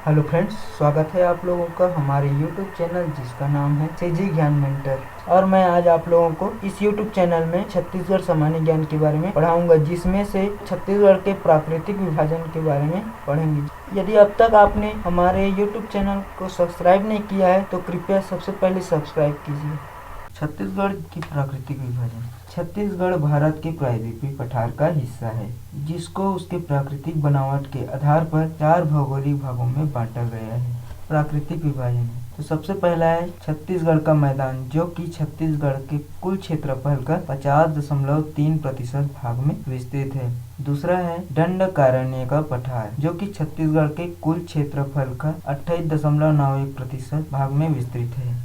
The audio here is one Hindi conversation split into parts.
हेलो फ्रेंड्स, स्वागत है आप लोगों का हमारे YouTube चैनल जिसका नाम है सीजी ज्ञान मेंटर। और मैं आज आप लोगों को इस YouTube चैनल में छत्तीसगढ़ सामान्य ज्ञान के बारे में पढ़ाऊंगा, जिसमें से छत्तीसगढ़ के प्राकृतिक विभाजन के बारे में पढ़ेंगे। यदि अब तक आपने हमारे YouTube चैनल को सब्सक्राइब नहीं किया है तो कृपया सबसे पहले सब्सक्राइब कीजिए। छत्तीसगढ़ की प्राकृतिक विभाजन। छत्तीसगढ़ भारत के प्रायद्वीपीय पठार का हिस्सा है, जिसको उसके प्राकृतिक बनावट के आधार पर 4 भौगोलिक भागों में बांटा गया है। प्राकृतिक विभाजन तो सबसे पहला है छत्तीसगढ़ का मैदान, जो कि छत्तीसगढ़ के कुल क्षेत्रफल का 50.3% भाग में विस्तृत है। दूसरा है दंडकारण्य का पठार, जो कि छत्तीसगढ़ के कुल क्षेत्रफल का 28.91% भाग में विस्तृत है।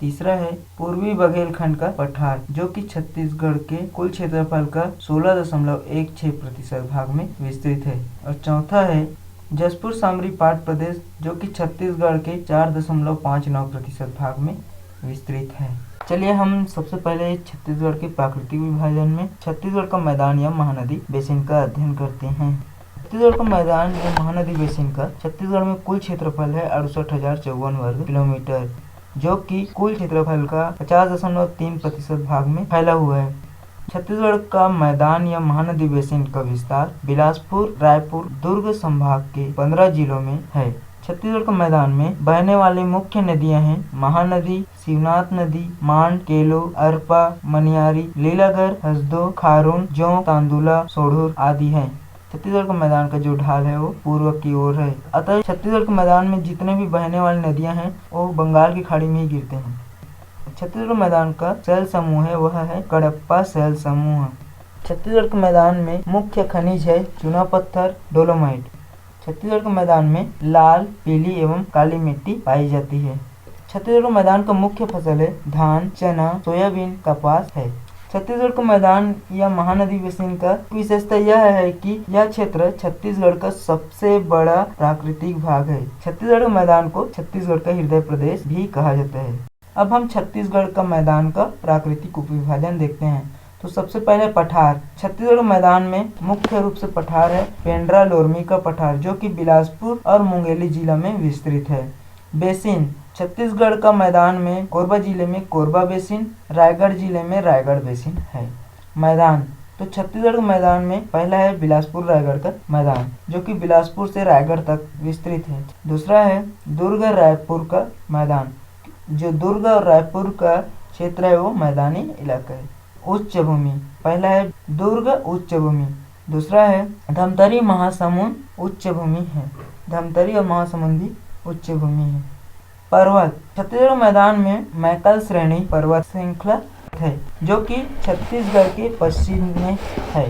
तीसरा है पूर्वी बघेलखंड का पठार, जो कि छत्तीसगढ़ के कुल क्षेत्रफल का 16.16% भाग में विस्तृत है। और चौथा है जसपुर सामरी पाट प्रदेश, जो कि छत्तीसगढ़ के 4.59% भाग में विस्तृत है। चलिए हम सबसे पहले छत्तीसगढ़ के प्राकृतिक विभाजन में छत्तीसगढ़ का मैदान या महानदी बेसिन का अध्ययन करते हैं। छत्तीसगढ़ का मैदान या महानदी बेसिन का छत्तीसगढ़ में कुल क्षेत्रफल है 68,054 वर्ग किलोमीटर, जो कि कुल क्षेत्रफल का 50.3% भाग में फैला हुआ है। छत्तीसगढ़ का मैदान या महानदी बेसिन का विस्तार बिलासपुर, रायपुर, दुर्ग संभाग के 15 जिलों में है। छत्तीसगढ़ के मैदान में बहने वाली मुख्य नदियां हैं महानदी, शिवनाथ नदी, मांड, केलो, अरपा, मनियारी, लीलागर, हसदो, खारून, जोंक, तांदुला, सोढुर आदि हैं। छत्तीसगढ़ का मैदान का जो ढाल है वो पूर्व की ओर है। अतः छत्तीसगढ़ के मैदान में जितने भी बहने वाली नदियां हैं वो बंगाल की खाड़ी में ही गिरते हैं। छत्तीसगढ़ मैदान का शैल समूह है वह है कडप्पा शैल समूह। छत्तीसगढ़ के मैदान में मुख्य खनिज है चूना पत्थर, डोलोमाइट। छत्तीसगढ़ के मैदान में लाल, पीली एवं काली मिट्टी पाई जाती है। छत्तीसगढ़ मैदान का मुख्य फसल है धान, चना, सोयाबीन, कपास है। छत्तीसगढ़ का मैदान या महानदी बेसिन का विशेषता यह है कि यह क्षेत्र छत्तीसगढ़ का सबसे बड़ा प्राकृतिक भाग है। छत्तीसगढ़ मैदान को छत्तीसगढ़ का हृदय प्रदेश भी कहा जाता है। अब हम छत्तीसगढ़ का मैदान का प्राकृतिक उपविभाजन देखते हैं। तो सबसे पहले पठार। छत्तीसगढ़ मैदान में मुख्य रूप से पठार है पेंड्रा लोरमी का पठार, जो कि बिलासपुर और मुंगेली जिला में विस्तृत है। बेसिन। छत्तीसगढ़ का मैदान में कोरबा जिले में कोरबा बेसिन, रायगढ़ जिले में रायगढ़ बेसिन है। मैदान तो छत्तीसगढ़ मैदान में पहला है बिलासपुर रायगढ़ का मैदान, जो कि बिलासपुर से रायगढ़ तक विस्तृत है। दूसरा है दुर्ग रायपुर का मैदान, जो दुर्ग और रायपुर का क्षेत्र है वो मैदानी इलाका है। उच्च भूमि। पहला है दुर्ग उच्च भूमि, दूसरा है धमतरी महासमुंद उच्च भूमि है। धमतरी और महासमुंद भी उच्च भूमि है। पर्वत। छत्तीसगढ़ मैदान में मैकल श्रेणी पर्वत श्रृंखला है, जो कि छत्तीसगढ़ के पश्चिम में है,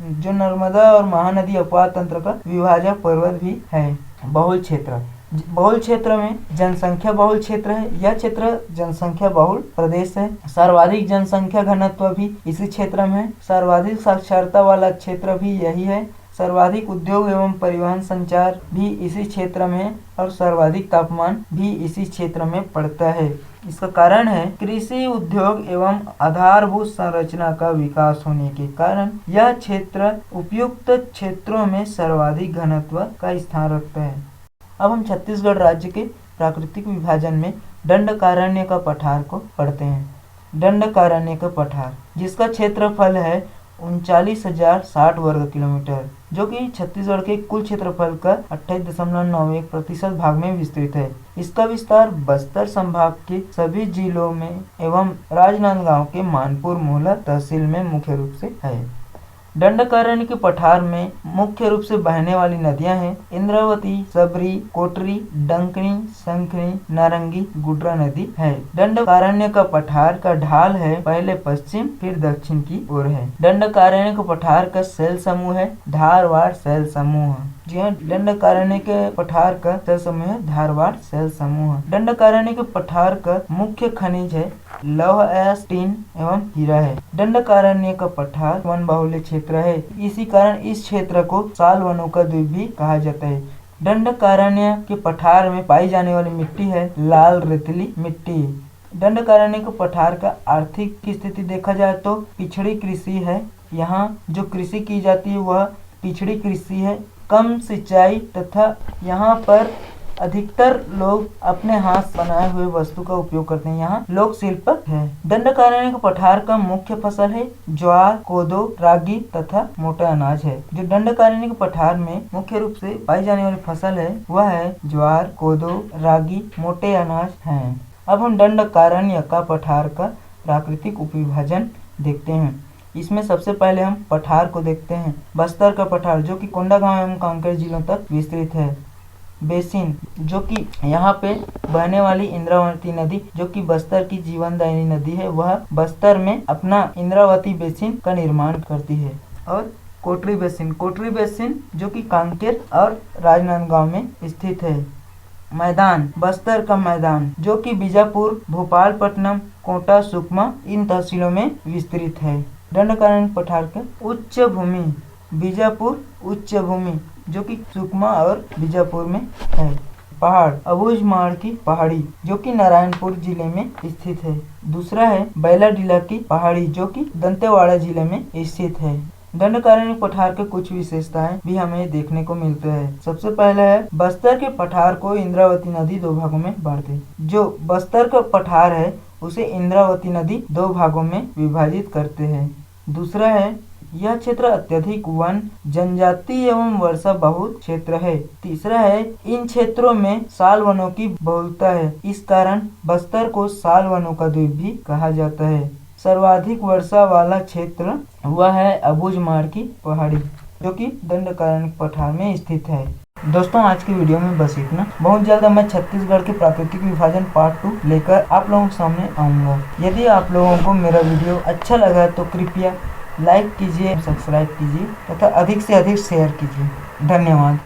जो नर्मदा और महानदी अपवाद तंत्र का विभाजक पर्वत भी है। बहुल क्षेत्र। बहुल क्षेत्र में जनसंख्या बहुल क्षेत्र है। यह क्षेत्र जनसंख्या बहुल प्रदेश है। सर्वाधिक जनसंख्या घनत्व भी इसी क्षेत्र में है। सर्वाधिक साक्षरता वाला क्षेत्र भी यही है। सर्वाधिक उद्योग एवं परिवहन संचार भी इसी क्षेत्र में है और सर्वाधिक तापमान भी इसी क्षेत्र में पड़ता है। इसका कारण है कृषि, उद्योग एवं आधारभूत संरचना का विकास होने के कारण यह क्षेत्र उपयुक्त क्षेत्रों में सर्वाधिक घनत्व का स्थान रखता है। अब हम छत्तीसगढ़ राज्य के प्राकृतिक विभाजन में दंडकारण्य का पठार को पढ़ते हैं। दंडकारण्य का पठार, जिसका क्षेत्रफल है 39,060 वर्ग किलोमीटर, जो कि छत्तीसगढ़ के कुल क्षेत्रफल का 28.91% भाग में विस्तृत है। इसका विस्तार बस्तर संभाग के सभी जिलों में एवं राजनांदगांव के मानपुर मोहला तहसील में मुख्य रूप से है। दंडकारण्य के पठार में मुख्य रूप से बहने वाली नदियां हैं इंद्रावती, सबरी, कोटरी, डंकनी, शंखनी, नारंगी, गुड्रा नदी है। दंडकारण्य का पठार का ढाल है पहले पश्चिम फिर दक्षिण की ओर है। दंडकारण्य के पठार का शैल समूह है धारवाड़ शैल समूह। जी हाँ, दंडकारण्य के पठार का शैल समूह है धारवाड़ शैल समूह। दंडकारण्य के पठार का मुख्य खनिज है लौह, टीन एवं हीरा है। दंडकारण्य का पठार वन बाहुल्य क्षेत्र है, इसी कारण इस क्षेत्र को साल वनों का द्वीप भी कहा जाता है। दंडकारण्य के पठार में पाई जाने वाली मिट्टी है लाल रेतीली मिट्टी। दंडकारण्य के पठार का आर्थिक की स्थिति देखा जाए तो पिछड़ी कृषि है। यहाँ जो कृषि की जाती है वह पिछड़ी कृषि है। कम सिंचाई तथा यहाँ पर अधिकतर लोग अपने हाथ बनाए हुए वस्तु का उपयोग करते हैं। यहाँ लोक शिल्प है। दंडकारण्य पठार का मुख्य फसल है ज्वार, कोदो, रागी तथा मोटा अनाज है। जो दंडकारण्य पठार में मुख्य रूप से पाई जाने वाली फसल है वह है ज्वार, कोदो, रागी, मोटे अनाज है। अब हम दंडकारण्य का पठार का प्राकृतिक उपविभाजन देखते हैं। इसमें सबसे पहले हम पठार को देखते हैं। बस्तर का पठार जो कि कोंडागांव एवं कांकेर जिलों तक विस्तृत है। बेसिन जो कि यहाँ पे बहने वाली इंद्रावती नदी जो कि बस्तर की जीवनदायिनी नदी है, वह बस्तर में अपना इंद्रावती बेसिन का निर्माण करती है। और कोटरी बेसिन जो कि कांकेर और राजनांदगांव में स्थित है। मैदान, बस्तर का मैदान जो कि बीजापुर, भोपालपट्टनम, कोटा, सुकमा इन तहसीलों में विस्तृत है। दंडकारण्य पठार का उच्च भूमि, बीजापुर उच्च भूमि जो कि सुकमा और बीजापुर में है। पहाड़, अबूझमाड़ की पहाड़ी जो कि नारायणपुर जिले में स्थित है। दूसरा है बैलाडीला की पहाड़ी जो कि दंतेवाड़ा जिले में स्थित है। दंडकारण्य पठार के कुछ विशेषताएं भी हमें देखने को मिलते हैं। सबसे पहले है बस्तर के पठार को इंद्रावती नदी दो भागों में बांटती है। जो बस्तर का पठार है उसे इंद्रावती नदी दो भागों में विभाजित करते हैं। दूसरा है यह क्षेत्र अत्यधिक वन, जनजाति एवं वर्षा बहुत क्षेत्र है। तीसरा है इन क्षेत्रों में साल वनों की बहुलता है, इस कारण बस्तर को साल वनों का द्वीप भी कहा जाता है। सर्वाधिक वर्षा वाला क्षेत्र वह है अबूझमाड़ की पहाड़ी जो कि दंडकारण्य पठार में स्थित है। दोस्तों आज की वीडियो में बस इतना। बहुत जल्द मैं छत्तीसगढ़ के प्राकृतिक विभाजन पार्ट 2 लेकर आप लोगों के सामने आऊंगा। यदि आप लोगों को मेरा वीडियो अच्छा लगा तो कृपया लाइक कीजिए, सब्सक्राइब कीजिए तथा अधिक से अधिक शेयर कीजिए। धन्यवाद।